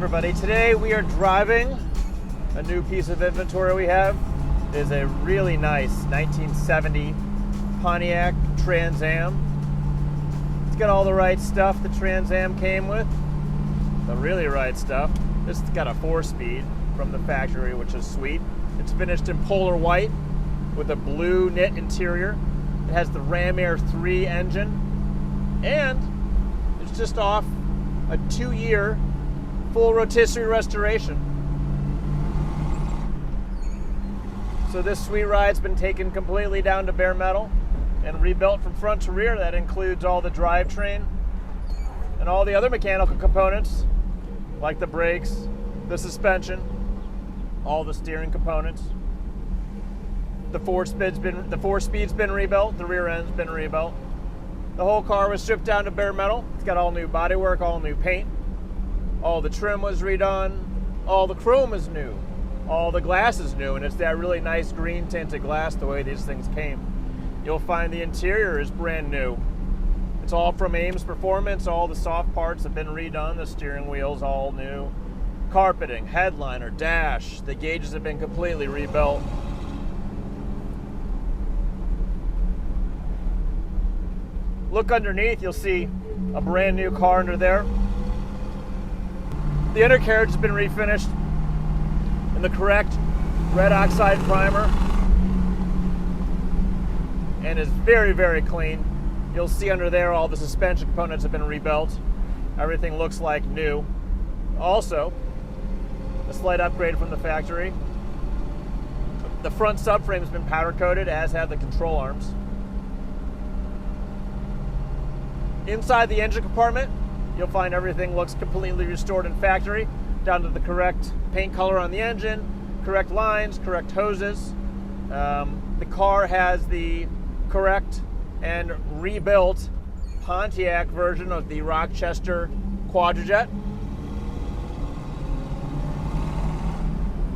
everybody. Today we are driving a new piece of inventory we have. It is a really nice 1970 Pontiac Trans Am. It's got all the right stuff the Trans Am came with. The really right stuff. This has got a 4-speed from the factory, which is sweet. It's finished in polar white with a blue knit interior. It has the Ram Air 3 engine, and it's just off a 2-year full rotisserie restoration. So this sweet ride's been taken completely down to bare metal and rebuilt from front to rear. That includes all the drivetrain and all the other mechanical components, like the brakes, the suspension, all the steering components. The 4-speed's been rebuilt, the rear end's been rebuilt. The whole car was stripped down to bare metal. It's got all new bodywork, all new paint. All the trim was redone. All the chrome is new. All the glass is new, and it's that really nice green tinted glass the way these things came. You'll find the interior is brand new. It's all from Ames Performance. All the soft parts have been redone. The steering wheel's all new. Carpeting, headliner, dash. The gauges have been completely rebuilt. Look underneath, you'll see a brand new car under there. The undercarriage has been refinished in the correct red oxide primer and is very, very clean. You'll see under there all the suspension components have been rebuilt. Everything looks like new. Also, a slight upgrade from the factory. The front subframe has been powder coated, as have the control arms. Inside the engine compartment, you'll find everything looks completely restored in factory, down to the correct paint color on the engine, correct lines, correct hoses. The car has the correct and rebuilt Pontiac version of the Rochester Quadrajet.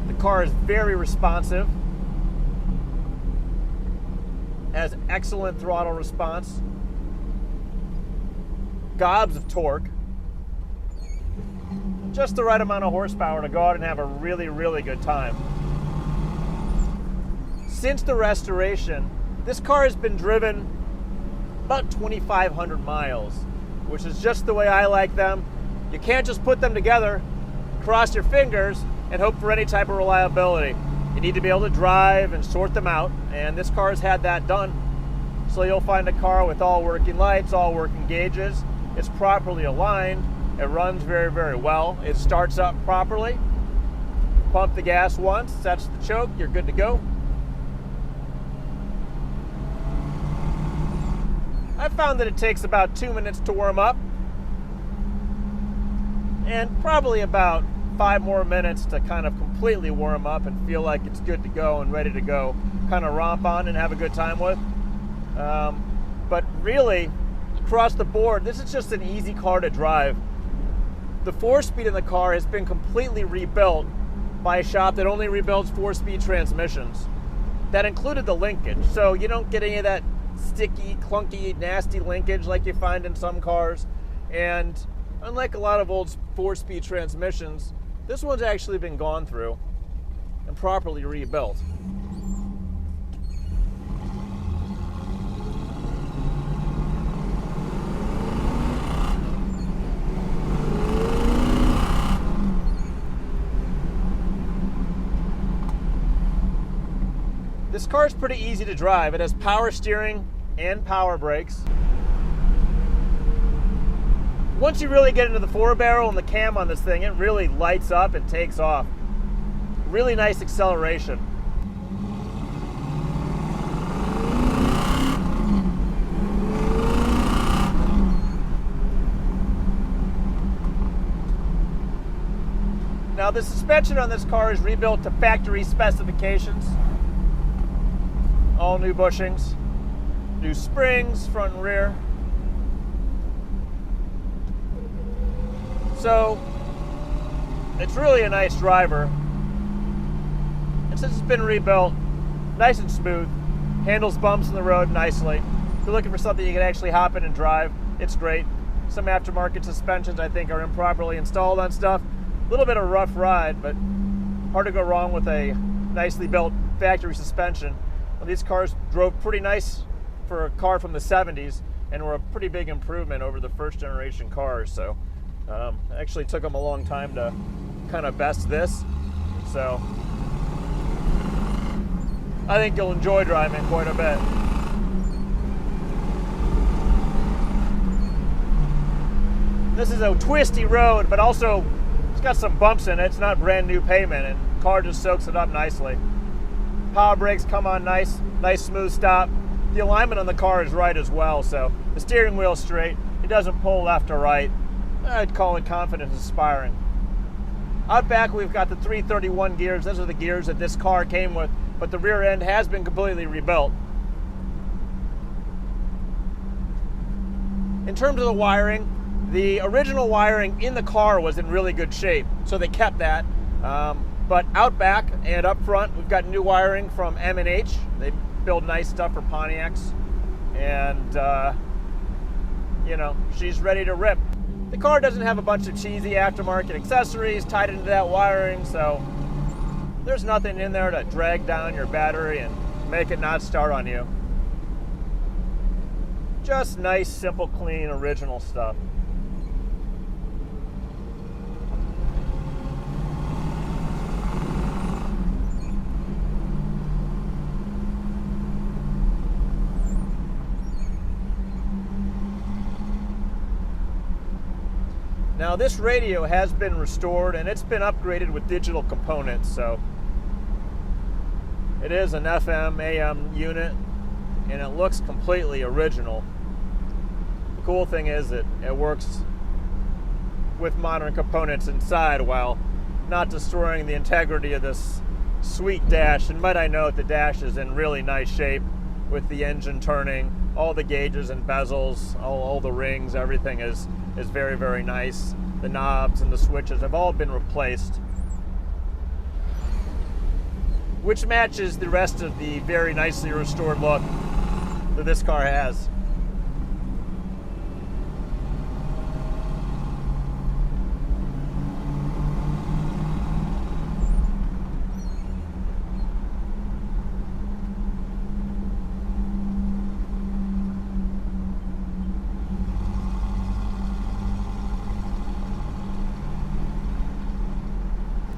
The car is very responsive, has excellent throttle response, gobs of torque, just the right amount of horsepower to go out and have a really, really good time. Since the restoration, this car has been driven about 2,500 miles, which is just the way I like them. You can't just put them together, cross your fingers, and hope for any type of reliability. You need to be able to drive and sort them out, and this car has had that done. So you'll find a car with all working lights, all working gauges. It's properly aligned. It runs very, very well. It starts up properly. Pump the gas once, sets the choke, you're good to go. I found that it takes about 2 minutes to warm up and probably about 5 more minutes to kind of completely warm up and feel like it's good to go and ready to go, kind of romp on and have a good time with. But really, across the board, this is just an easy car to drive. The 4-speed in the car has been completely rebuilt by a shop that only rebuilds 4-speed transmissions. That included the linkage, so you don't get any of that sticky, clunky, nasty linkage like you find in some cars. And unlike a lot of old 4-speed transmissions, this one's actually been gone through and properly rebuilt. This car is pretty easy to drive. It has power steering and power brakes. Once you really get into the 4-barrel and the cam on this thing, it really lights up and takes off. Really nice acceleration. Now the suspension on this car is rebuilt to factory specifications. All new bushings, new springs, front and rear. So, it's really a nice driver. And since it's been rebuilt, nice and smooth, handles bumps in the road nicely. If you're looking for something you can actually hop in and drive, it's great. Some aftermarket suspensions I think are improperly installed on stuff. A little bit of a rough ride, but hard to go wrong with a nicely built factory suspension. Well, these cars drove pretty nice for a car from the 70s and were a pretty big improvement over the first generation cars. So it actually took them a long time to kind of best this. So I think you'll enjoy driving quite a bit. This is a twisty road, but also it's got some bumps in it. It's not brand new pavement, and the car just soaks it up nicely. Power brakes come on nice smooth stop. The alignment on the car is right as well, so the steering wheel's straight. It doesn't pull left or right. I'd call it confidence inspiring. Out back, we've got the 331 gears. Those are the gears that this car came with, but the rear end has been completely rebuilt. In terms of the wiring, the original wiring in the car was in really good shape, so they kept that. But out back and up front, we've got new wiring from M&H. They build nice stuff for Pontiacs, and you know, she's ready to rip. The car doesn't have a bunch of cheesy aftermarket accessories tied into that wiring, so there's nothing in there to drag down your battery and make it not start on you. Just nice, simple, clean, original stuff. Now this radio has been restored and it's been upgraded with digital components, so it is an FM AM unit and it looks completely original. The cool thing is that it works with modern components inside while not destroying the integrity of this sweet dash. And might I note, the dash is in really nice shape with the engine turning, all the gauges and bezels, all the rings, everything is very, very nice. The knobs and the switches have all been replaced, which matches the rest of the very nicely restored look that this car has.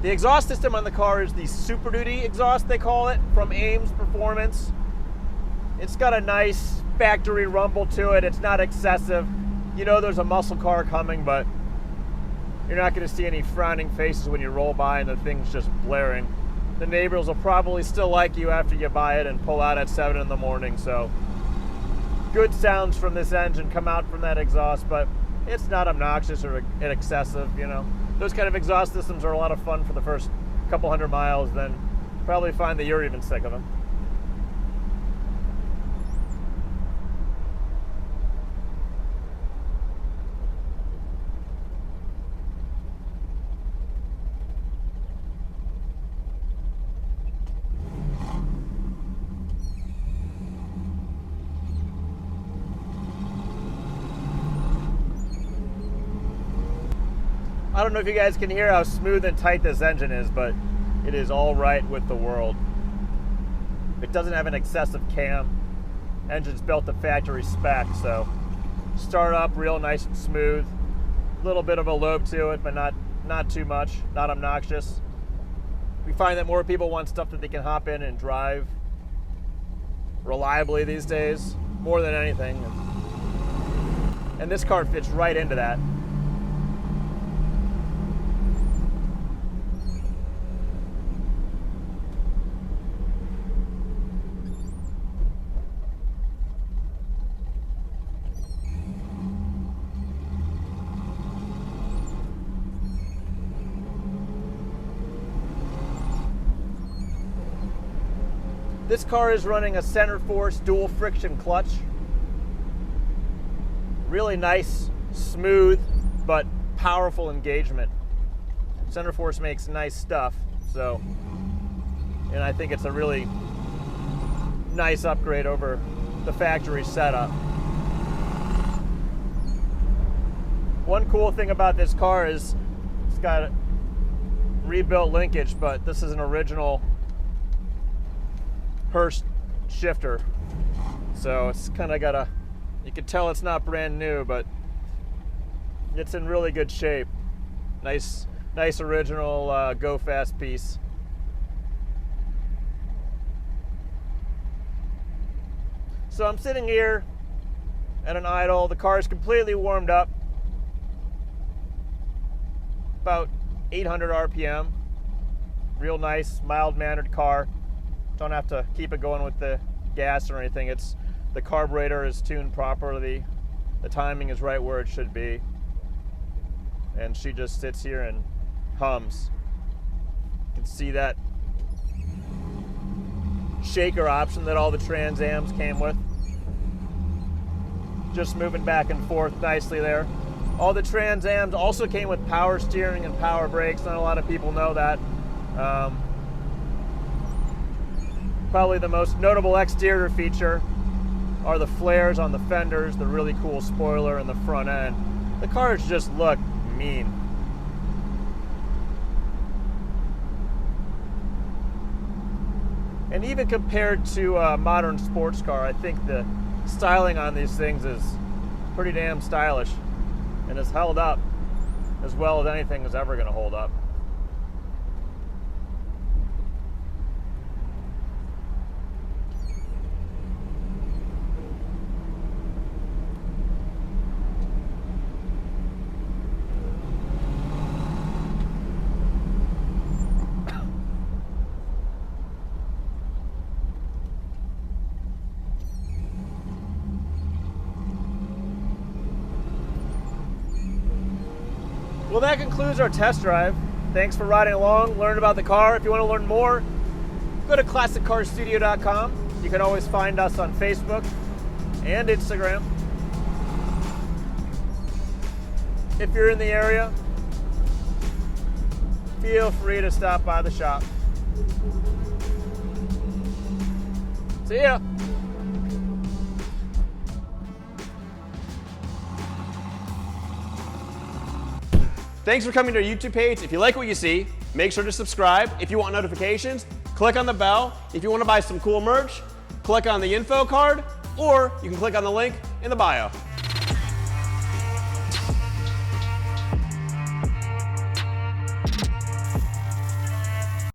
The exhaust system on the car is the Super Duty exhaust, they call it, from Ames Performance. It's got a nice factory rumble to it. It's not excessive. You know there's a muscle car coming, but you're not going to see any frowning faces when you roll by and the thing's just blaring. The neighbors will probably still like you after you buy it and pull out at 7 in the morning, so good sounds from this engine come out from that exhaust, but it's not obnoxious or excessive, you know. Those kind of exhaust systems are a lot of fun for the first couple hundred miles, then probably find that you're even sick of them. I don't know if you guys can hear how smooth and tight this engine is, but it is all right with the world. It doesn't have an excessive cam. Engine's built to factory spec, so start up real nice and smooth. A little bit of a lobe to it, but not too much, not obnoxious. We find that more people want stuff that they can hop in and drive reliably these days, more than anything. And this car fits right into that. This car is running a Centerforce dual friction clutch. Really nice, smooth, but powerful engagement. Centerforce makes nice stuff, so, and I think it's a really nice upgrade over the factory setup. One cool thing about this car is it's got rebuilt linkage, but this is an original Hurst shifter. So it's kind of got a, you can tell it's not brand new, but it's in really good shape. Nice original go fast piece. So I'm sitting here at an idle. The car is completely warmed up, about 800 RPM. Real nice, mild-mannered car. Don't have to keep it going with the gas or anything. It's, the carburetor is tuned properly. The timing is right where it should be. And she just sits here and hums. You can see that shaker option that all the Trans Ams came with. Just moving back and forth nicely there. All the Trans Ams also came with power steering and power brakes. Not a lot of people know that. Probably the most notable exterior feature are the flares on the fenders, the really cool spoiler in the front end. The cars just look mean. And even compared to a modern sports car, I think the styling on these things is pretty damn stylish and has held up as well as anything is ever going to hold up. Well, that concludes our test drive. Thanks for riding along, learn about the car. If you want to learn more, go to classiccarstudio.com. You can always find us on Facebook and Instagram. If you're in the area, feel free to stop by the shop. See ya. Thanks for coming to our YouTube page. If you like what you see, make sure to subscribe. If you want notifications, click on the bell. If you want to buy some cool merch, click on the info card, or you can click on the link in the bio.